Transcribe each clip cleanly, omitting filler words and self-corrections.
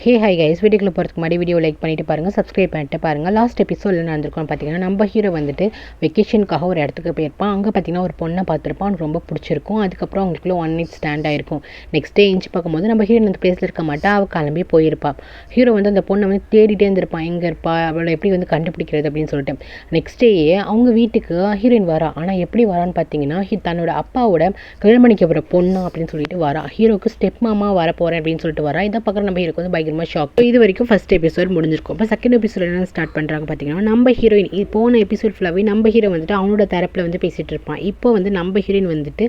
Hey hi guys, வீடியோக்குள்ள போகிறதுக்கு முன்னாடி வீடியோ லைக் பண்ணிட்டு பாருங்கள், சப்ஸ்கிரைப் பண்ணிட்டு பாருங்கள். லாஸ்ட் எபிசோடில் நடந்திருக்கோம் பார்த்தீங்கன்னா, நம்ம ஹீரோ வந்துட்டு வெக்கேஷனுக்காக ஒரு இடத்துக்கு போயிருப்பான். அங்கே பார்த்தீங்கன்னா ஒரு பொண்ணை பார்த்துருப்பான், அவனுக்கு ரொம்ப பிடிச்சிருக்கும். அதுக்கப்புறம் அவங்களுக்குள்ள ஒன் நைட் ஸ்டாண்ட் ஆயிருக்கும். நெக்ஸ்ட் டே எஞ்சி பார்க்கும்போது நம்ம ஹீரோ அந்த பிளேஸில் இருக்க மாட்டா, அவள் கிளம்பி போயிருப்பாள். ஹீரோ வந்து அந்த பொண்ணை வந்து தேடிட்டே இருந்திருப்பான், எங்கே இருப்பா, அவளை எப்படி வந்து கண்டுபிடிக்கிறது அப்படின்னு சொல்லிட்டு. நெக்ஸ்ட் டே அவங்க வீட்டுக்கு ஹீரோயின் வரா. ஆனால் எப்படி வரான்னு பார்த்தீங்கன்னா, தன்னோட அப்பாவோட கல்யாணம் பண்ணிக்க போகிற பொண்ணு அப்படின்னு சொல்லிட்டு வரா. ஹீரோக்கு ஸ்டெப் மாமா வர போகிறேன் அப்படின்னு சொல்லிட்டு வரா. இதை பார்க்குற நம்ம ஹீரோக்கு வந்து பயங்கரமாக ஷாக். இது வரைக்கும் ஃபர்ஸ்ட் எபிசோட் முடிஞ்சிருக்கும். இப்போ செகண்ட் எபிசோட் என்ன ஸ்டார்ட் பண்ணுறாங்க பார்த்தீங்கன்னா, நம்ம ஹீரோயின் போன எபிசோட் ஃபுல்லாகவே நம்ம ஹீரோ வந்துட்டு அவனோட தரப்பில் வந்து பேசிகிட்டு இருப்பான். இப்போ வந்து நம்ம ஹீரோயின் வந்துட்டு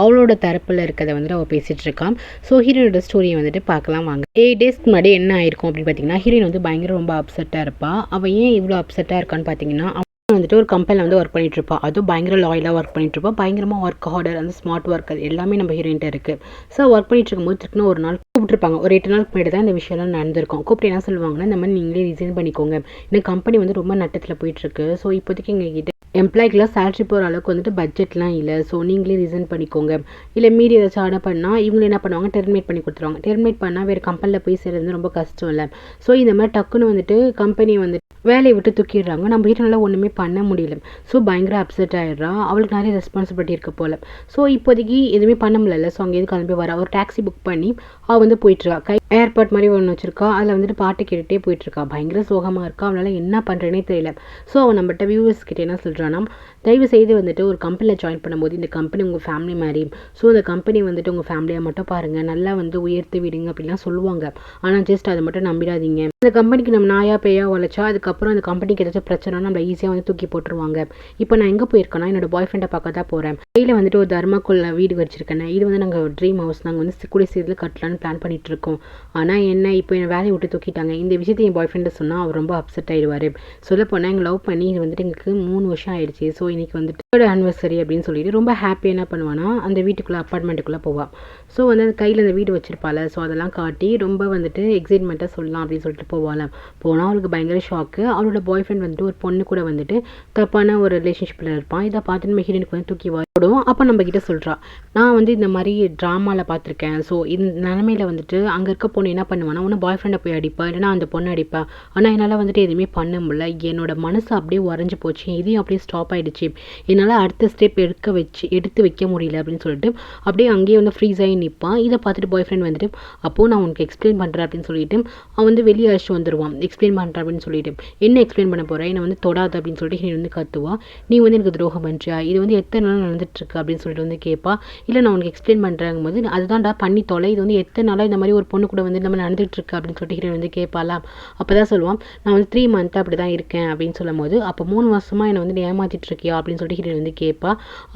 அவளோட தரப்பில் இருக்கிறத வந்துட்டு அவள் பேசிகிட்டு இருக்கான். ஸோ ஹீரோனோட ஸ்டோரியை வந்துட்டு பார்க்கலாம் வாங்க. 8 டேஸ்க்கு முன்னாடி என்ன ஆயிருக்கும் அப்படின்னு பார்த்தீங்கன்னா, ஹீரோயின் வந்து ரொம்ப அப்செட்டாக இருப்பாள். அவள் ஏன் இவ்வளோ அப்செட்டாக இருக்கான்னு பார்த்தீங்கன்னா, வந்துட்டு ஒரு கம்பெனியில் வந்து ஒர்க் பண்ணிட்டு இருப்பா. அதுவும் பயங்கர லாயலாக ஒர்க் பண்ணிட்டு இருப்பா. பயங்கரமாக ஒர்க் ஹார்டர், அந்த ஸ்மார்ட் ஒர்க்கர் எல்லாமே நம்ம ஹீரோயின்ட்ட இருக்குது. ஸோ ஒர்க் பண்ணிட்டு இருக்கும்போது திருக்குன்னு ஒரு நாள் கூப்பிட்டுருப்பாங்க. ஒரு 8 நாளுக்கு முன்னாடி தான் இந்த விஷயம்லாம் நடந்திருக்கும். கூப்பிட்டு என்ன சொல்லுவாங்கன்னா, இந்த மாதிரி நீங்களே ரிசைன் பண்ணிக்கோங்க, இந்த கம்பெனி வந்து ரொம்ப நட்டத்தில் போயிட்டுருக்கு. ஸோ இப்போதைக்கு எங்ககிட்ட எம்ப்ளாய்க்கெலாம் சேலரி போகிற அளவுக்கு வந்துட்டு பட்ஜெட்லாம் இல்லை. ஸோ நீங்களே ரிசைன் பண்ணிக்கோங்க, இல்லை மீறி ஏதாச்சும் ஆர்டர் பண்ணால் இவங்க என்ன பண்ணுவாங்க, டெர்மினேட் பண்ணி கொடுத்துருவாங்க. டெர்மினேட் பண்ணால் வேறு கம்பெனியில் போய் சேர்றது ரொம்ப கஷ்டம் இல்லை. ஸோ இந்த மாதிரி டக்குன்னு வந்துட்டு கம்பெனி வந்துட்டு வேலையை விட்டு தூக்கிடுறாங்க. நம்ம வீட்டில் ஒன்றுமே பண்ண முடியல. ஸோ பயங்கர அப்செட் ஆகிடுறா. அவளுக்கு நிறைய ரெஸ்பான்சிபிலிட்டி இருக்க போல். ஸோ இப்போதைக்கு எதுவுமே பண்ண முடியல. ஸோ அங்கேருந்து கிளம்பி வரா. ஒரு டாக்ஸி புக் பண்ணி அவள் வந்து போயிட்டுருக்கா. ஏர்போர்ட் மாதிரி ஒன்று வச்சிருக்கா. அதில் வந்துட்டு பாட்டு கேட்டுகிட்டே போயிட்டுருக்கா. பயங்கர சோகமாக இருக்கா. அவளால் என்ன பண்ணுறேனே தெரியல. ஸோ அவன் நம்மகிட்ட வியூவர்ஸ் கிட்டே என்ன சொல்கிறான்னா, தயவு செய்து வந்துட்டு ஒரு கம்பெனியில் ஜாயின் பண்ணும்போது இந்த கம்பெனி உங்கள் ஃபேமிலி மாதிரி. ஸோ இந்த கம்பெனி வந்துட்டு உங்கள் ஃபேமிலியை மட்டும் பாருங்கள், நல்லா வந்து உயர்த்து விடுங்க அப்படின்லாம் சொல்லுவாங்க. ஆனால் ஜஸ்ட் அதை மட்டும் நம்பிடாதீங்க. இந்த கம்பெனிக்கு நம்ம நாயா பேயா உழைச்சா அதுக்கப்புறம் அந்த கம்பெனிக்கு ஏதாச்சும் பிரச்சனைனா நம்மளை ஈஸியாக வந்து தூக்கி போட்டுருவாங்க. இப்போ நான் எங்கே போயிருக்கேன்னா, என்னோட பாய் ஃப்ரெண்டை பார்க்க தான் போகிறேன். கையில் வந்துட்டு ஒரு தர்மாக்குள்ள வீடு வச்சிருக்கேன். இது வந்து நாங்கள் ட்ரீம் ஹவுஸ், நாங்கள் வந்து கூடிய சீக்கிரத்தில் கட்டலான்னு பிளான் பண்ணிட்டு இருக்கோம். ஆனால் என்ன இப்போ என் வேலையை விட்டு தூக்கிட்டாங்க. இந்த விஷயத்தை என் பாய் ஃப்ரெண்டை சொன்னால் அவர் ரொம்ப அப்செட் ஆகிடுவார். சொல்லப்போனால் எங்கள் லவ் பண்ணி இது வந்துட்டு எங்களுக்கு 3 வருஷம் ஆயிடுச்சு. ஸோ இன்றைக்கி வந்துட்டு 3rd anniversary அப்படின்னு சொல்லிட்டு ரொம்ப ஹாப்பியாக என்ன பண்ணுவான்னா, அந்த வீட்டுக்குள்ளே அப்பார்ட்மெண்ட்டுக்குள்ளே போவாள். ஸோ வந்து அந்த கையில் அந்த வீடு வச்சிருப்பாள். ஸோ அதெல்லாம் காட்டி ரொம்ப வந்துட்டு எக்ஸைட்மெண்ட்டாக சொல்லலாம் அப்படின்னு சொல்லிட்டு போவாள். போனால் அவளுக்கு பயங்கர ஷாக்கு. அவளோட பாய் ஃப்ரெண்ட் வந்துட்டு ஒரு பொண்ணு கூட வந்துட்டு தப்பான ஒரு ரிலேஷன்ஷிப்பில் இருப்பான். இதை பார்த்துட்டு நம்ம ஹீரோயினுக்கு வந்து தூக்கி வரும். அப்போ நம்ம கிட்ட சொல்கிறா, நான் வந்து இந்த மாதிரி ட்ராமாவில் பார்த்துருக்கேன். ஸோ இந்த நிலமையில வந்துட்டு அங்கே இருக்க பொண்ணு என்ன பண்ணுவானா, ஒன்று பாய் ஃப்ரெண்டை போய் அடிப்பா, இல்லைனா அந்த பொண்ணை அடிப்பா. ஆனால் என்னால் வந்துட்டு எதுவுமே பண்ண முடியல. என்னோட மனசு அப்படியே உறைஞ்சி போச்சு. இதையும் அப்படியே ஸ்டாப் ஆகிடுச்சு. என்னால் அடுத்த ஸ்டெப் எடுத்து வைக்க முடியல அப்படின்னு சொல்லிட்டு அப்படியே அங்கேயே வந்து ஃப்ரீஸ் ஆகி நிற்பான். இதை பார்த்துட்டு பாய் ஃப்ரெண்ட் வந்துட்டு, அப்போது நான் உனக்கு எக்ஸ்பிளைன் பண்ணுறேன் அப்படின்னு சொல்லிட்டு அவன் வந்து வெளியே அழைச்சிட்டு வந்துடுவான். எக்ஸ்பிளைன் பண்ணுறேன் அப்படின்னு சொல்லிட்டு, என்ன எக்ஸ்பிளைன் பண்ண போகிறேன், என்னை வந்து தொடாது அப்படின்னு சொல்லிட்டு நீ வந்து கத்துவா. நீ வந்து எனக்கு துரோகம் பண்ணுறியா, இது வந்து எத்தனை நாள் நடந்துட்டுருக்கு அப்படின்னு சொல்லிட்டு வந்து கேட்பா. இல்லை நான் உனக்கு எக்ஸ்பிளைன் பண்ணுறாங்கும் போது, அதுதான்டா பண்ணி தொலை, இது வந்து எத்தனை நாளாக இந்த மாதிரி ஒரு பொண்ணு கூட வந்து நம்ம நடந்துகிட்ருக்கு அப்படின்னு சொல்லிட்டு ஹீரோயின் வந்து கேட்பாலாம். அப்போ தான் சொல்லுவான், நான் வந்து 3 month அப்படி தான் இருக்கேன் அப்படின்னு சொல்லும் போது, அப்போ 3 வருஷமாக என்னை வந்து ஏமாற்றிட்டு இருக்கியா அப்படின்னு சொல்லிட்டு ஹீரோயின் வந்து கேட்பா.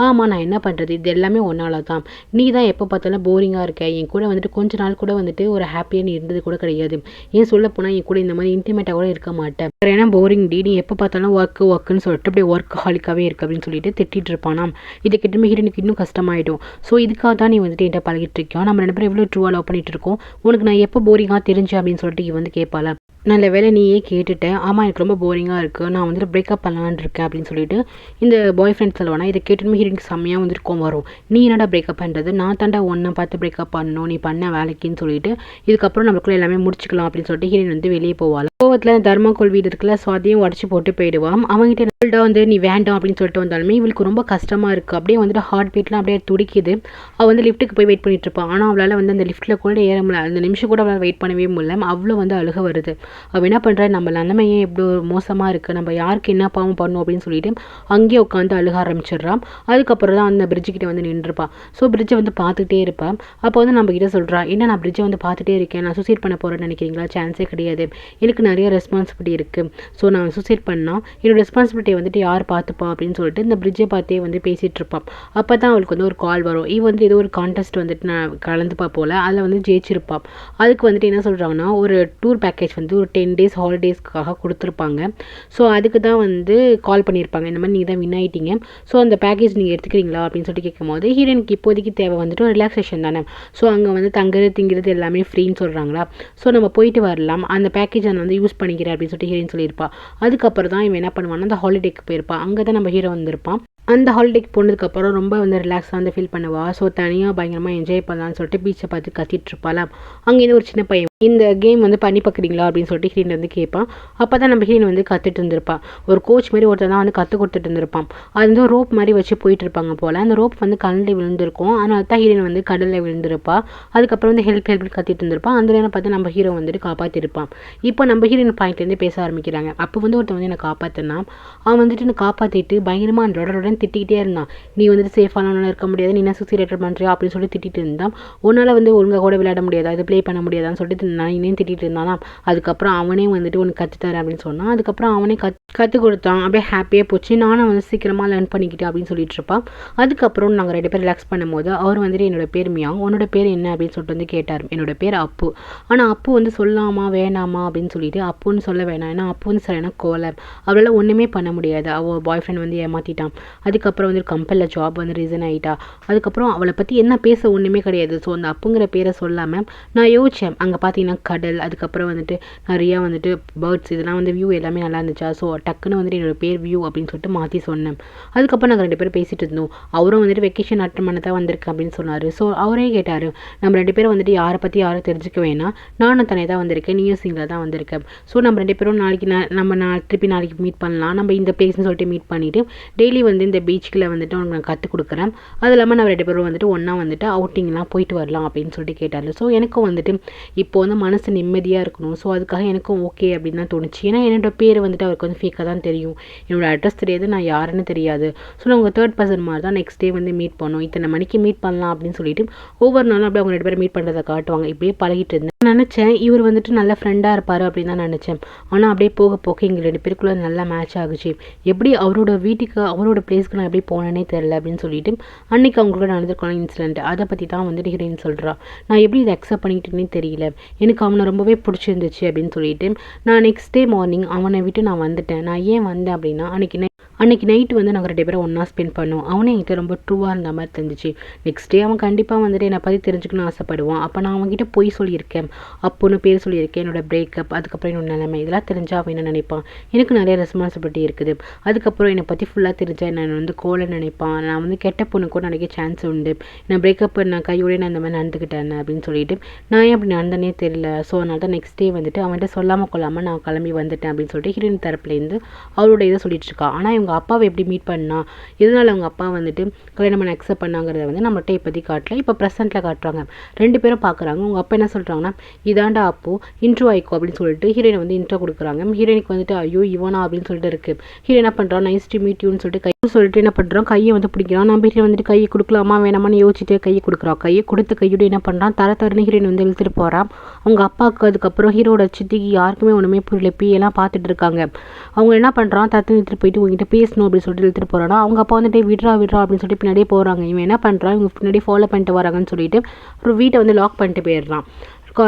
ஆமாம், நான் என்ன பண்ணுறது, இது எல்லாமே ஒன்னால தான். நீ தான் எப்போ பார்த்தாலும் போரிங்காக இருக்க. என் கூட வந்துட்டு கொஞ்ச நாள் கூட வந்துட்டு ஒரு ஹாப்பியாக நீ இருந்தது கூட கிடையாது. ஏன் சொல்ல போனால் என் கூட இந்த மாதிரி இன்டிமேட்டாக கூட இருக்க மாட்டேன். ஏன்னா போரிங் டி, நீ எப்போ பார்த்தாலும் ஒர்க்குன்னு சொல்லிட்டு அப்படியே ஒர்க் ஹாலிக்காகவே இருக்கு அப்படின்னு சொல்லிட்டு திட்டிட்டு இருப்பானா. இதை கிட்டமே ஹீரோனுக்கு இன்னும் கஷ்டமாயிடும். ஸோ இதுக்காக தான் நீ வந்துட்டு என்கிட்ட பழகிட்டு இருக்கோம், நம்ம 2 பேரும் எவ்வளோ ட்ரூவாக லவ் பண்ணிட்டு இருக்கோம், உனக்கு நான் எப்போ போரிங்காக தெரிஞ்சு அப்படின்னு சொல்லிட்டு இவன் வந்து கேட்பாள. நல்ல வேலை நீயே கேட்டுட்டேன். ஆமாம், எனக்கு ரொம்ப போரிங்காக இருக்குது, நான் வந்துட்டு பிரேக்கப் பண்ணலான்னு இருக்கேன் அப்படின்னு சொல்லிட்டு இந்த பாய் ஃப்ரெண்ட் சொல்லுவானா. இதை கேட்டுமே ஹீரோனுக்கு செம்மையாக வந்துட்டு கோவம் வரும். நீ என்னடா பிரேக்கப் பண்ணுறது, நான் தாண்டா ஒன்றை பார்த்து பிரேக்கப் பண்ணணும், நீ பண்ண வேலைக்குன்னு சொல்லிட்டு இதுக்கப்புறம் நம்மளுக்குள்ள எல்லாமே முடிச்சுக்கலாம் அப்படின்னு சொல்லிட்டு ஹீரோயின் வந்து வெளியே போவாள். கோவத்தில் தர்மாக்கோல் வீடு இருக்குல்ல, ஸோ அதையும் உடச்சி போட்டு போயிடுவான். அவங்ககிட்ட வந்து நீ வேண்டாம் அப்படின்னு சொல்லிட்டு வந்தாலுமே இவளுக்கு ரொம்ப கஷ்டமாக இருக்குது. அப்படியே வந்துட்டு ஹார்ட் பீட்லாம் அப்படியே துடிக்குது. அவள் வந்து லிஃப்ட்டுக்கு போய் வெயிட் பண்ணிட்டு இருப்பான். ஆனால் அவளால் வந்து அந்த லிஃப்ட்டில் கூட ஏற முடியல. அந்த நிமிஷம் கூட அவளால் வெயிட் பண்ணவே முடியல. அவ்வளோ வந்து அழுக வருது. அவள் என்ன பண்ணுறா, நம்ம நிலைமையே எவ்வளோ மோசமாக இருக்குது, நம்ம யாருக்கு என்ன பாவம் பண்ணணும் அப்படின்னு சொல்லிட்டு அங்கேயே உட்காந்து அழுக ஆரம்பிச்சிடுறான். அதுக்கப்புறம் தான் அந்த பிரிட்ஜுக்கிட்ட வந்து நின்றுப்பான். ஸோ பிரிட்ஜை வந்து பார்த்துக்கிட்டே இருப்பான். அப்போ வந்து நம்ம கிட்ட சொல்கிறா, என்ன நான் பிரிட்ஜை வந்து பார்த்துட்டே இருக்கேன், நான் சூசைட் பண்ண போகிறேன்னு நினைக்கிறீங்களா, சான்ஸே கிடையாது, எனக்கு நிறைய ரெஸ்பான்சிபிலிட்டி இருக்குது. ஸோ நான் சூசைட் பண்ணால் என்னோட ரெஸ்பான்சிபிலிட்டியை வந்துட்டு யார் பார்த்துப்பா அப்படின்னு சொல்லிட்டு இந்த பிரிட்ஜை பார்த்தே வந்து பேசிகிட்டு இருப்பான். அப்போ தான் அவளுக்கு வந்து ஒரு கால் வரும். இவன் வந்து ஏதோ ஒரு கான்டெஸ்ட் வந்துட்டு நான் கலந்துப்பா போல், அதில் வந்து ஜெயிச்சிருப்பான். அதுக்கு வந்துட்டு என்ன சொல்கிறாங்கன்னா, ஒரு டூர் பேக்கேஜ் வந்து ஒரு 10 days ஹாலிடேஸ்க்காக கொடுத்துருப்பாங்க. ஸோ அதுக்கு தான் வந்து கால் பண்ணியிருப்பாங்க, இந்த மாதிரி நீங்கள் தான் வின் ஆகிட்டீங்க, ஸோ அந்த பேக்கேஜ் நீங்கள் எடுத்துக்கிறீங்களா அப்படின்னு சொல்லிட்டு கேட்கும்போது, ஹீரோனுக்கு இப்போதைக்கு தேவை வந்துட்டு ஒரு ரிலாக்ஸேஷன் தானே. ஸோ அங்கே வந்து தங்குறது திங்கிறது எல்லாமே ஃப்ரீன்னு சொல்கிறாங்களா. ஸோ நம்ம போயிட்டு வரலாம், அந்த பேக்கேஜ் நான் வந்து யூஸ் பண்ணிக்கிறேன் அப்படின்னு சொல்லிட்டு ஹீரோயின் சொல்லியிருப்பா. அதுக்கப்புறம் தான் இவன் என்ன பண்ணுவான்னா, அந்த ஹாலிடேக்கு போயிருப்பான். அங்கே தான் நம்ம ஹீரோ வந்திருப்பான். அந்த ஹாலிடேக்கு போனதுக்கப்புறம் ரொம்ப வந்து ரிலாக்ஸாக வந்து ஃபீல் பண்ணுவாள். ஸோ தனியாக பயங்கரமாக என்ஜாய் பண்ணலான்னு சொல்லிட்டு பீச்சை பார்த்து கத்திட்டு இருப்பாள். அங்கேருந்து ஒரு சின்ன பையன் இந்த கேம் வந்து பண்ணி பார்க்குறீங்களா அப்படின்னு சொல்லிட்டு ஹீரோயின் வந்து கேட்பான். அப்போ தான் நம்ம ஹீரோயின் வந்து கற்றுட்டு இருந்திருப்பான். ஒரு கோச் மாதிரி ஒருத்தர் தான் வந்து கற்றுக் கொடுத்துட்டு இருந்திருப்பான். அது வந்து ரோப் மாதிரி வச்சு போயிட்டு இருப்பாங்க போல். அந்த ரோப் வந்து கடலில் விழுந்திருக்கும். அதனால தான் ஹீரோயின் வந்து கடலில் விழுந்திருப்பா. அதுக்கப்புறம் வந்து ஹெல்ப் கத்திட்டு இருந்திருப்பான். அந்த நேரம் பார்த்து நம்ம ஹீரோ வந்துட்டு காப்பாற்றிருப்பான். இப்போ நம்ம ஹீரோயின் பாயிண்ட்லேருந்து பேச ஆரம்பிக்கிறாங்க. அப்போ வந்து ஒருத்தன் வந்து என்னை காப்பாற்றினா அவன் வந்துட்டு என்னை காப்பாற்றிட்டு பயங்கரமாக உடனே திட்டிக்கிட்டே இருந்தான். நீ வந்துட்டு சேஃபான இருக்க முடியாது, நீ என்ன சுசைட் பண்ணுறியா அப்படின்னு சொல்லி திட்டிட்டு இருந்தான். உன்னால் வந்து ஒழுங்காக கூட விளையாட முடியாது, அது ப்ளே பண்ண முடியாதான்னு சொல்லிட்டு நான் இன்னும் திட்டிகிட்டு இருந்தானா. அதுக்கப்புறம் அவனே வந்துட்டு உனக்கு கற்றுத்தரேன் அப்படின்னு சொன்னான். அதுக்கப்புறம் அவனே கற்றுக் கொடுத்தான். அப்படியே ஹாப்பியாக போச்சு. நானும் வந்து சீக்கிரமாக லேர்ன் பண்ணிக்கிட்டேன் அப்படின்னு சொல்லிட்டு இருப்பான். அதுக்கப்புறம் நாங்கள் 2 பேர் ரிலாக்ஸ் பண்ணும்போது அவர் வந்துட்டு என்னோட பேர் மியாங், உன்னோட பேர் என்ன அப்படின்னு சொல்லிட்டு வந்து கேட்டார். என்னோட பேர் அப்பு. ஆனால் அப்பு வந்து சொல்லாமா வேணாமா அப்படின்னு சொல்லிட்டு அப்புன்னு சொல்ல வேணாம், ஏன்னா அப்பு வந்து சரியான கோலர், அவளால் ஒன்றுமே பண்ண முடியாது. அவள் பாய் ஃப்ரெண்ட் வந்து ஏமாற்றிட்டான். அதுக்கப்புறம் வந்து கம்பெனியில் ஜாப் வந்து ரீசன் ஆகிட்டா. அதுக்கப்புறம் அவளை பற்றி என்ன பேச ஒன்றுமே கிடையாது. ஸோ அந்த அப்புங்கிற பேரை சொல்லாமல் நான் யோசித்தேன். அங்கே பார்த்தீங்கன்னா கடல், அதுக்கப்புறம் வந்துட்டு நிறையா வந்துட்டு பேர்ட்ஸ், இதெல்லாம் வந்து வியூ எல்லாமே நல்லா இருந்துச்சா. ஸோ டக்குன்னு வந்துட்டு என்னோட பேர் வியூ அப்படின்னு சொல்லிட்டு மாற்றி சொன்னேன். அதுக்கப்புறம் நாங்கள் 2 பேரும் பேசிகிட்டு இருந்தோம். அவரும் வந்துட்டு வெக்கேஷன் அட்டன் பண்ண தான் வந்திருக்கு அப்படின்னு சொன்னார். ஸோ அவரே கேட்டார், நம்ம 2 பேரும் வந்துட்டு யாரை பற்றி யாரும் தெரிஞ்சுக்க வேணாம், நானும் தனியாக தான் வந்திருக்கேன், நீயும் சிங்கிளாக தான் வந்திருக்கேன். ஸோ நம்ம 2 பேரும் நாளைக்கு திருப்பி நாளைக்கு மீட் பண்ணலாம், நம்ம இந்த பிளேஸ்னு சொல்லிட்டு மீட் பண்ணிவிட்டு டெய்லி வந்து இந்த பீச்சுக்குள்ளே வந்துட்டு உனக்கு நான் கற்றுக் கொடுக்குறேன், அது இல்லாமல் நம்ம 2 பேரும் வந்துட்டு ஒன்றா வந்துட்டு அவுட்டிங்லாம் போயிட்டு வரலாம் அப்படின்னு சொல்லிட்டு கேட்டார். ஸோ எனக்கும் வந்துட்டு இப்போ வந்து மனசு நிம்மதியாக இருக்கணும். ஸோ அதுக்காக எனக்கும் ஓகே அப்படின்னு தான் தோணுச்சு. ஏன்னா என்னோட பேர் வந்துட்டு அவருக்கு வந்து ஃபேக்காக தான் தெரியும், என்னோட அட்ரஸ் தெரியாது, நான் யாருன்னு தெரியாது. ஸோ நான் உங்கள் 3rd பர்சன் மாதிரி தான் நெக்ஸ்ட் டே வந்து மீட் பண்ணோம், இத்தனை மணிக்கு மீட் பண்ணலாம் அப்படின்னு சொல்லிட்டு ஒவ்வொரு நாளும் அப்படியே அவங்க 2 பேரும் மீட் பண்ணுறதை காட்டுவாங்க. இப்படியே பழகிட்டு இருந்தேன். நினச்சேன் இவர் வந்துட்டு நல்ல ஃப்ரெண்டாக இருப்பார் அப்படின்னு தான் நினச்சேன். ஆனால் அப்படியே போக போக எங்கள் 2 பேருக்குள்ளே நல்லா மேட்ச் ஆகுச்சு. எப்படி அவரோட வீட்டுக்கு அவரோட பிளேஸ்க்கு நான் எப்படி போனேனே தெரில அப்படின்னு சொல்லிட்டு அன்றைக்கி அவங்களோட நடந்திருக்கான இன்சிடென்ட் அதை பற்றி தான் வந்துட்டு ஹீரோயின் சொல்கிறா. நான் எப்படி இதை அக்செப்ட் பண்ணிக்கிட்டேனே தெரியல, எனக்கு அவனை ரொம்பவே பிடிச்சிருந்துச்சு அப்படின்னு சொல்லிட்டு நான் நெக்ஸ்ட் டே மார்னிங் அவனை விட்டு நான் வந்துட்டேன். நான் ஏன் வந்தேன் அப்படின்னா அன்றைக்கி நைட்டு வந்து நாங்கள் 2 பேரும் ஒன்றா ஸ்பெண்ட் பண்ணோம். அவனே என்கிட்ட ரொம்ப ட்ரூவாக இருந்த மாதிரி தெரிஞ்சிச்சு. நெக்ஸ்ட் டே அவன் கண்டிப்பாக வந்துட்டு என்னை பற்றி தெரிஞ்சுக்கணும்னு ஆசைப்படுவான். அப்போ நான் அவன்கிட்ட போய் சொல்லியிருக்கேன், அப்போன்னு பேர் சொல்லியிருக்கேன், என்னோடய பிரேக்கப், அதுக்கப்புறம் என்னோட நிலைமை, இதெல்லாம் தெரிஞ்சால் அவன் என்ன நினைப்பான், எனக்கு நிறைய ரெஸ்பான்சிபிலிட்டி இருக்குது. அதுக்கப்புறம் என்னை பற்றி ஃபுல்லாக தெரிஞ்சால் நான் வந்து கோலை நினைப்பான், நான் வந்து கெட்ட பொண்ணு கூட நினைக்க சான்ஸ் உண்டு, நான் பிரேக்கப் நான் கையோட நான் இந்த மாதிரி நடந்துக்கிட்டேன் அப்படின்னு சொல்லிட்டு நான் ஏன் அப்படி நடந்தனே தெரியல. ஸோ அதனால தான் நெக்ஸ்ட் டே வந்துட்டு அவன்கிட்ட சொல்லாமல் கொள்ளாமல் நான் கிளம்பி வந்துட்டேன் அப்படின்னு சொல்லிட்டு ஹீரோயின் தரப்புலேருந்து அவரோட இதை சொல்லிட்டு இருக்கா. ஆனால் இவங்க அப்பாவை எப்படி மீட் பண்ணா, இதனால் அவங்க அப்பா வந்துட்டு கல்யாணம் பண்ண அக்செப்ட் பண்ணாங்கிறத வந்து நம்மகிட்ட இப்போதி காட்டல, இப்போ ப்ரெசென்ட்டில் காட்டுறாங்க. 2 பேரும் பார்க்குறாங்க. உங்கள் அப்பா என்ன சொல்கிறாங்கன்னா, இதாண்டா அப்போ இன்ட்ரோ ஆயிக்கோ அப்படின்னு சொல்லிட்டு ஹீரோயின் வந்து இன்ட்ரோ கொடுக்குறாங்க. ஹீரோயினுக்கு வந்துட்டு ஐயோ இவனா அப்படின்னு சொல்லிட்டு இருக்குது. ஹீரோ என்ன பண்ணுறான், நைஸ் டு மீட் யூன்னு சொல்லிட்டு என்ன பண்ணுறான், கையை வந்து பிடிக்கிறான். நம்ம வீட்டில் வந்துட்டு கையை கொடுக்கலாமா வேணாமான்னு யோசிச்சுட்டு கையை கொடுக்குறான். கையை கொடுத்த கையோடு என்ன பண்ணுறான், தரன்னு ஹீரோயின் வந்து இழுத்துட்டு போகிறான். அவங்க அப்பாவுக்கு அதுக்கப்புறம் ஹீரோட சித்திக்கு யாருக்குமே ஒன்றுமே புரியல, எல்லாம் பார்த்துட்டு இருக்காங்க. அவங்க என்ன பண்ணுறான், தரத்து இழுத்துட்டு போயிட்டு உங்ககிட்ட பேசணும் அப்படின்னு சொல்லிட்டு இழுத்துட்டு போகிறானா. அவங்க அப்பா வந்துட்டு விட்றா அப்படின்னு சொல்லிட்டு பின்னாடியே போகிறாங்க. இவன் என்ன பண்ணுறான், இவங்க பின்னாடி ஃபாலோ பண்ணிட்டு வராங்கன்னு சொல்லிட்டு அப்புறம் வீட்டை வந்து லாக் பண்ணிட்டு போயிடுறான்.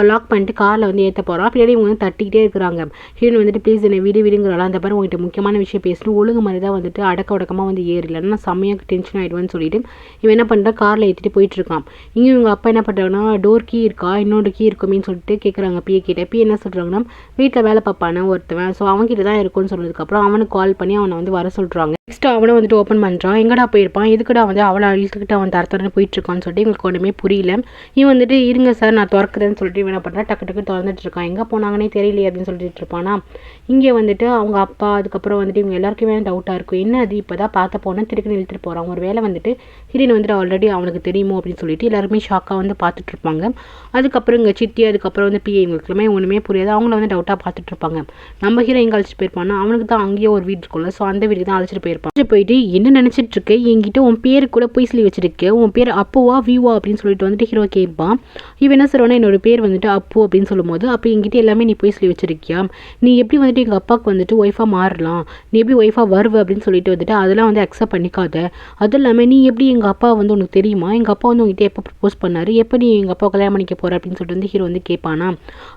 லாக் பண்ணிட்டு காரில் வந்து ஏற்ற போகிறான். பின்னாடி இவங்க வந்து தட்டிக்கிட்டே இருக்கிறாங்க. ஹீரோயின் வந்துட்டு ப்ளீஸ் என்னை விடுங்கிறாளா, அந்த பாரு உங்கள்கிட்ட முக்கியமான விஷயம் பேசணும், ஒழுங்கு மாதிரி தான் வந்துட்டு அடக்கமாக வந்து ஏறலன்னா செம்மையாக டென்ஷன் ஆகிடுவேன்னு சொல்லிட்டு இவன் என்ன பண்ணுறான், காரில் ஏற்றிட்டு போயிட்டுருக்கான். இங்கே இவங்க அப்பா என்ன பண்ணுறாங்கன்னா, டோர் கீ இருக்கா, இன்னொரு கீ இருக்குமேன்னு சொல்லிட்டு கேட்குறாங்க பிஏ கிட்ட. பி என்ன சொல்கிறாங்கன்னா, வீட்டில் வேலை பார்ப்பானே ஒருத்தவன், ஸோ அவன்கிட்ட தான் இருக்கும்னு சொன்னதுக்கப்புறம் அவனுக்கு கால் பண்ணி அவனை வந்து வர சொல்கிறாங்க. நெக்ஸ்ட் அவனை வந்துட்டு ஓப்பன் பண்ணுறான். எங்கடா போயிருப்பான், எதுக்கடா வந்து அவளை அழுத்துக்கிட்டு அவன் தரத்தரன்னு போயிட்டுருக்கான்னு சொல்லிட்டு இவங்களுக்கு ஒன்றுமே புரியல. இவன் வந்துட்டு இருங்க சார் நான் திறக்கிறேன்னு சொல்லிட்டு இவன் என்ன பண்ணுறான், டக்கு திறந்துட்டு இருக்கான். எங்கே போனாங்கன்னே தெரியலையே அப்படின்னு சொல்லிட்டு இருப்பானா. இங்கே வந்துட்டு அவங்க அப்பா அதுக்கப்புறம் வந்துட்டு இவங்க எல்லாருக்குமே டவுட்டாக இருக்கும், என்ன அது இப்போ தான் பார்த்த போனால் திருக்குன்னு இழுத்துட்டு போகிறான். ஒரு வேலை வந்துட்டு ஹீரோயின் வந்துட்டு ஆல்ரெடி அவனுக்கு தெரியுமோ அப்படின்னு சொல்லிட்டு எல்லாருமே ஷாக்காக வந்து பார்த்துட்ருப்பாங்க. அதுக்கப்புறம் இங்கே சித்தி அதுக்கப்புறம் வந்து பிஏ இவங்களுக்குமே ஒன்றுமே புரியாது, அவங்கள வந்து டவுட்டாக பார்த்துட்ருப்பாங்க. நம்ம ஹீரோ எங்கே அழைச்சிட்டு போயிருப்பானா, அவனுக்கு தான் அங்கேயே ஒரு வீடு இருக்கும்ல, ஸோ அந்த வீட்டுக்கு தான் அழைச்சிட்டு போயிட்டு என்ன நினச்சிட்டு இருக்க, என்கிட்ட உன் பேரு கூட போய் சொல்லி வச்சிருக்க, உன் பேர் அப்புவா வியூவா அப்படின்னு சொல்லிட்டு வந்துட்டு ஹீரோ கேட்பான். இவன் என்ன சொல்லுவானா, என்னோட பேர் வந்துட்டு அப்பு அப்படின்னு சொல்லும்போது, அப்போ என்கிட்ட எல்லாமே நீ போய் சொல்லி வச்சிருக்கியா, நீ எப்படி வந்துட்டு எங்கள் அப்பாவுக்கு வந்துட்டு ஒய்ஃபாக மாறலாம், நீ எப்படி ஒய்ஃபாக வருவ அப்படின்னு சொல்லிட்டு வந்துட்டு அதெல்லாம் வந்து அக்செப்ட் பண்ணிக்காத. அதுவும் இல்லாமல் நீ எப்படி எங்கள் அப்பா வந்து உனக்கு தெரியுமா, எங்கள் அப்பா வந்து உங்ககிட்ட எப்போ ப்ரப்போஸ் பண்ணார், எப்போ நீ எங்கள் அப்பா கல்யாணம் பண்ணிக்க போகிற அப்படின்னு சொல்லிட்டு வந்து ஹீரோ வந்து கேட்பானா.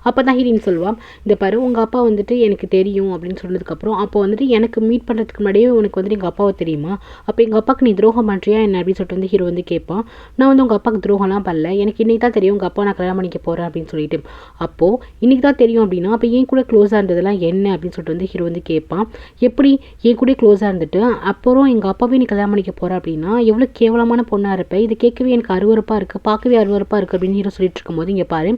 அப்போ தான் ஹீரோயின் சொல்லுவான், இந்த பாரு உங்கள் அப்பா வந்துட்டு எனக்கு தெரியும் அப்படின்னு சொன்னதுக்கப்புறம் அப்போ வந்துட்டு எனக்கு மீட் பண்ணுறதுக்கு முன்னாடியே உனக்கு வந்துட்டு எங்கள் அப்பாவை தெரியுமா, அப்போ எங்கள் அப்பாவுக்கு நீ துரோகம் பண்ணுறியா என்ன அப்படின்னு சொல்லிட்டு வந்து ஹீரோ வந்து கேட்பான். நான் வந்து உங்கள் அப்பாவுக்கு துரோகம்லாம் பண்ணல, எனக்கு இன்னைக்கு தான் தெரியும் உங்கள் அப்பா நான் கல்யாணம் பண்ணிக்க போகிறேன் அப்படின்னு அப்படின்னு சொல்லிட்டு. அப்போது இன்றைக்கி தான் தெரியும் அப்படின்னா அப்போ ஏன் கூட க்ளோஸாக இருந்ததெல்லாம் என்ன அப்படின்னு சொல்லிட்டு வந்து ஹீரோ வந்து கேட்பான். எப்படி என் கூட க்ளோஸாக இருந்துட்டு அப்புறம் எங்கள் அப்பாவே நீ கல்யாணம் பண்ணிக்க போகிற அப்படின்னா எவ்வளோ கேவலமான பொண்ணாக இருப்பேன், இது கேட்கவே எனக்கு அருவருப்பாக இருக்குது, பார்க்கவே அருவருப்பாக இருக்குது அப்படின்னு ஹீரோ சொல்லிட்டு இருக்கும்போது இங்கே பாரு,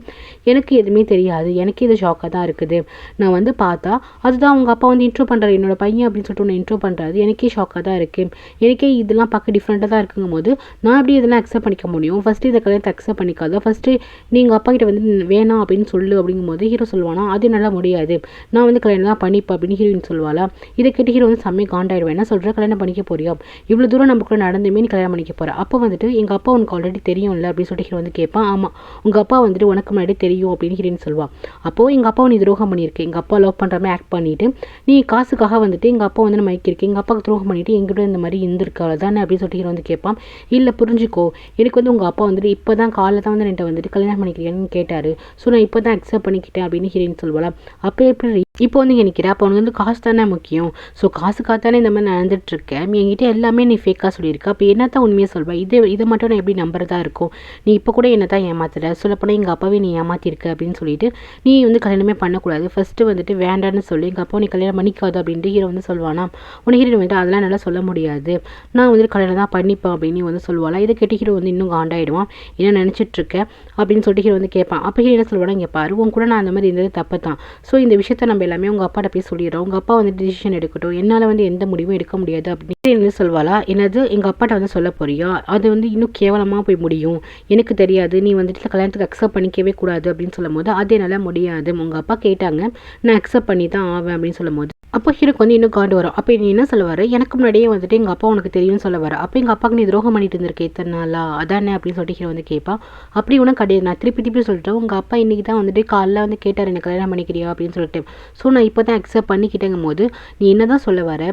எனக்கு எதுவுமே தெரியாது, எனக்கு இது ஷாக்காக தான் இருக்குது. நான் வந்து பார்த்தா அதுதான் உங்கள் அப்பா வந்து இன்ட்ரோ பண்ணுறாரு, என்னோட பையன் அப்படின்னு சொல்லிட்டு ஒன்று இன்ட்ரோ பண்ணுறாரு, எனக்கே ஷாக்காக தான் இருக்குது, எனக்கே இதெல்லாம் பார்க்க டிஃப்ரெண்ட்டாக தான் இருக்குங்கும் போது நான் எப்படி இதெல்லாம் அக்செப்ட் பண்ணிக்க முடியும், ஃபஸ்ட்டு இதை கல்யாணத்தை அக்செப்ட் பண்ணிக்காத, ஃபஸ்ட்டு நீங்கள் அப்பா கிட்ட வந்து வேணாம் அப்படின்னு சொல்லு அப்படிங்கும்போது ஹீரோ சொல்லுவானா அது என்னால் முடியாது, நான் வந்து கல்யாணம் தான் பண்ணிப்பேன் அப்படின்னு ஹீரோயின் சொல்லுவாளா. இதை கேட்டு ஹீரோ வந்து செம்மையாக காண்டாயிடுவேன். என்ன சொல்கிற, கல்யாணம் பண்ணிக்க போறியா, இவ்வளோ தூரம் நமக்குள்ள நடந்துமே நீ கல்யாணம் பண்ணிக்க போகிற, அப்போ வந்துட்டு எங்கள் அப்பா உனக்கு ஆல்ரெடி தெரியும்ல அப்படின்னு சொல்லிட்டு ஹீரோ வந்து கேட்பான். ஆமாம், உங்கள் அப்பா வந்துட்டு உனக்கு முன்னாடி தெரியும் அப்படின்னு ஹீரோயின் சொல்லுவாள். அப்போது எங்கள் அப்பா நீ துரோகம் பண்ணியிருக்கேன், எங்கள் அப்பா லவ் பண்ணுற மாதிரி ஆக்ட் பண்ணிவிட்டு நீ காசுக்காக வந்துட்டு எங்கள் அப்பா வந்து மயக்கிருக்கேன், எங்கள் அப்பாவுக்கு துரோகம் பண்ணிவிட்டு எங்கிட்ட இந்த மாதிரி இருந்திருக்காள் தானே அப்படின்னு சொல்லிட்டு ஹீரோ வந்து கேட்பான். இல்லை புரிஞ்சுக்கோ, எனக்கு வந்து உங்கள் அப்பா வந்துட்டு இப்போ தான் காலையில் தான் வந்து என்கிட்ட வந்துட்டு கல்யாணம் பண்ணிக்கிறேன்னு கேட்டார், ஸோ நான் இப்போ தான் அக்செப்ட் பண்ணிக்கிட்டேன் அப்படின்னு ஹீரோயின் சொல்லுவாள். அப்போ எப்படி இப்போ வந்து நினைக்கிறேன், அப்போ உனக்கு வந்து காசு தானே முக்கியம், ஸோ காசுக்காக தானே இந்த மாதிரி நடந்துட்டுருக்கேன், என்கிட்ட எல்லாமே நீ ஃபேக்காக சொல்லியிருக்க, அப்போ என்ன தான் உண்மையாக சொல்வேன், இதை மட்டும் நான் எப்படி நம்புறதா இருக்கும், நீ இப்போ கூட என்ன தான் ஏமாத்துற, சொல்லப்போனால் எங்கள் அப்பாவே நீ ஏமாத்திருக்க அப்படின்னு சொல்லிட்டு நீ வந்து கல்யாணமே பண்ணக்கூடாது, ஃபஸ்ட்டு வந்துட்டு வேண்டான்னு சொல்லி எங்கள் அப்பா நீ கல்யாணம் பண்ணிக்காது அப்படின்ட்டு ஹீரோ வந்து சொல்லுவானா. உன்னை ஹீரோ வந்துட்டு அதெல்லாம் நல்லா சொல்ல முடியாது, நான் வந்துட்டு கல்யாணம் தான் பண்ணிப்பேன் அப்படின்னு வந்து சொல்லுவாளா. இதை கேட்டு ஹீரோ வந்து இன்னும் காண்டாயிடுவான், என்ன நினச்சிட்ருக்கேன் அப்படின்னு சொல்லிட்டு ஹீரோ வந்து கேட்பான். அப்போ ஹீரோ என்ன சொல்லுவானா, இங்கே பாரு உன் கூட நான் அந்த மாதிரி இருந்தது தப்பு தான், ஸோ இந்த விஷயத்தை நம்ம எல்லாமே உங்கள் அப்பாட்ட போய் சொல்லிடுறோம், உங்கள் அப்பா வந்து டிசிஷன் எடுக்கட்டும், என்னால் வந்து எந்த முடிவும் எடுக்க முடியாது அப்படின்னு சொல்வாளா. என்னது எங்கள் அப்பாட்ட வந்து சொல்ல போறியா, அது வந்து இன்னும் கேவலமாக போய் முடியும், எனக்கு தெரியாது, நீ வந்துட்டு கல்யாணத்துக்கு அக்செப்ட் பண்ணிக்கவே கூடாது அப்படின்னு சொல்லும் போது அது என்னால் முடியாது, உங்கள் அப்பா கேட்டாங்க நான் அக்செப்ட் பண்ணி தான் ஆவேன் அப்படின்னு சொல்லும் போது அப்போ ஹீரோக்கு வந்து இன்னும் காண்டு வரும். அப்போ நீ என்ன சொல்லுவார், எனக்கு முன்னாடியே வந்துட்டு எங்கள் அப்பா உனக்கு தெரியும்னு சொல்ல வர, அப்போ எங்கள் அப்பாவுக்கு நீ துரோகம் பண்ணிட்டு இருந்திருக்கே இத்தனை நாளா அதானே அப்படின்னு சொல்லிட்டு ஹீரோ வந்து கேட்பான். அப்படி ஒன்றும் கிடையாது, நான் திருப்பி சொல்லிட்டேன், உங்கள் அப்பா இன்றைக்கி தான் வந்துட்டு காலைல வந்து கேட்டார் எனக்கு கல்யாணம் பண்ணிக்கிறியா அப்படின்னு சொல்லிட்டு, ஸோ நான் இப்போ தான் அக்செப்ட் பண்ணிக்கிட்டேங்கும் போது நீ என்ன தான் சொல்ல வர,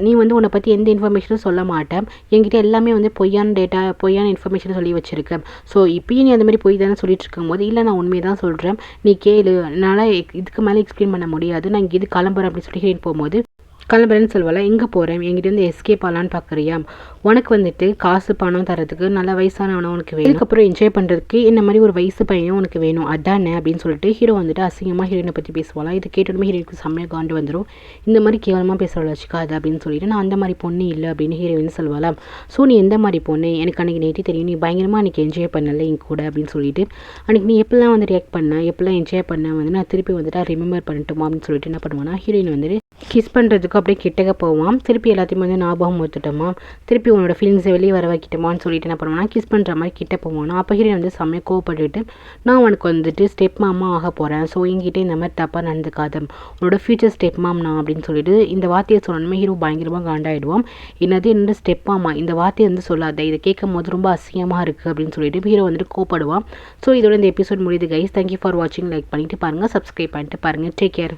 நீ வந்து உன்னை பற்றி எந்த இன்ஃபர்மேஷனும் சொல்ல மாட்டேன், என்கிட்ட எல்லாமே வந்து பொய்யான இன்ஃபர்மேஷன் சொல்லி வச்சுருக்கேன், ஸோ இப்பயும் நீ அந்த மாதிரி பொய் தானே சொல்லிட்டு இருக்கும்போது இல்லை நான் உண்மையை தான் சொல்கிறேன், நீ கேளு, என்னால் இதுக்கு மேலே எக்ஸ்பிளைன் பண்ண முடியாது, நான் இங்கே இது கிளம்புறேன் அப்படின்னு சொல்லி ஹீரோயின் போகும்போது கிளம்புறேன்னு சொல்லுவாள். எங்கே போகிறேன், என்கிட்ட வந்து எஸ்கேப் ஆகலான்னு பார்க்குறியா, உனக்கு வந்துட்டு காசு பணம் தரத்துக்கு நல்ல வயசானவனும் உனக்கு வேணும், அதுக்கப்புறம் என்ஜாய் பண்ணுறதுக்கு இந்த மாதிரி ஒரு வயசு பையனும் உனக்கு வேணும் அதானே அப்படின்னு சொல்லிட்டு ஹீரோ வந்துட்டு அசிங்கமாக ஹீரோயினை பற்றி பேசுவாளாம். இது கேட்டோமே ஹீரோயினுக்கு செம்மையாக காண்டு வந்துடும், இந்த மாதிரி கேவலமாக பேசுகிறவள வச்சுக்காது அப்படின்னு சொல்லிட்டு நான் அந்த மாதிரி பொண்ணு இல்லை அப்படின்னு ஹீரோயின் சொல்லுவாளாம். ஸோ நீ எந்த மாதிரி பொண்ணு, எனக்கு அன்றைக்கி நேற்று தெரியும், நீ பயங்கரமாக அன்றைக்கி என்ஜாய் பண்ணலை என் கூட அப்படின்னு சொல்லிட்டு, அன்றைக்கி நீ எப்படிலாம் வந்து ரியாக்ட் பண்ண, எப்படிலாம் என்ஜாய் பண்ண வந்து நான் திருப்பி வந்துட்டு ரிமெம்பர் பண்ணிட்டுமா அப்படின்னு சொல்லிட்டு என்ன பண்ணுவானா, ஹீரோயின் வந்துட்டு கிஸ் பண்ணுறதுக்கு அப்படியே கிட்டக்க போவான், திருப்பி எல்லாத்தையும் வந்து ஞாபகம் ஊற்றுட்டோமா, திருப்பி உன்னோட ஃபீலிங்ஸை வெளியே வர வைக்கிட்டோமான்னு சொல்லிட்டு என்ன பண்ணுவானா, கிஸ் பண்ணுற மாதிரி கிட்ட போவானா. அப்போ ஹீரோயின் வந்து செம்மையாக கோவப்பட்டுட்டு நான் உனக்கு வந்துட்டு ஸ்டெப் மாமா ஆக போகிறேன், ஸோ என்கிட்ட இந்த மாதிரி தப்பாக நடந்துக்காத, உன்னோட ஃபியூச்சர் ஸ்டெப் மாம் நான் அப்படின்னு சொல்லிட்டு இந்த வார்த்தையை சொன்னோமே ஹீரோ பயங்கரமாக காண்டாயிடுவான். என்னோட ஸ்டெப் மாமா இந்த வார்த்தையை வந்து சொல்லாத, இதை கேட்கும் போது ரொம்ப அசிங்கமாக இருக்குது அப்படின்னு சொல்லிட்டு ஹீரோ வந்துட்டு கோவப்படுவான். ஸோ இதோட இந்த எபிசோட் முடியுது கைஸ். தேங்க்யூ ஃபார் வாட்சிங், லைக் பண்ணிட்டு பாருங்கள், சப்ஸ்கிரைப் பண்ணிட்டு பாருங்கள், டேக் கேர்.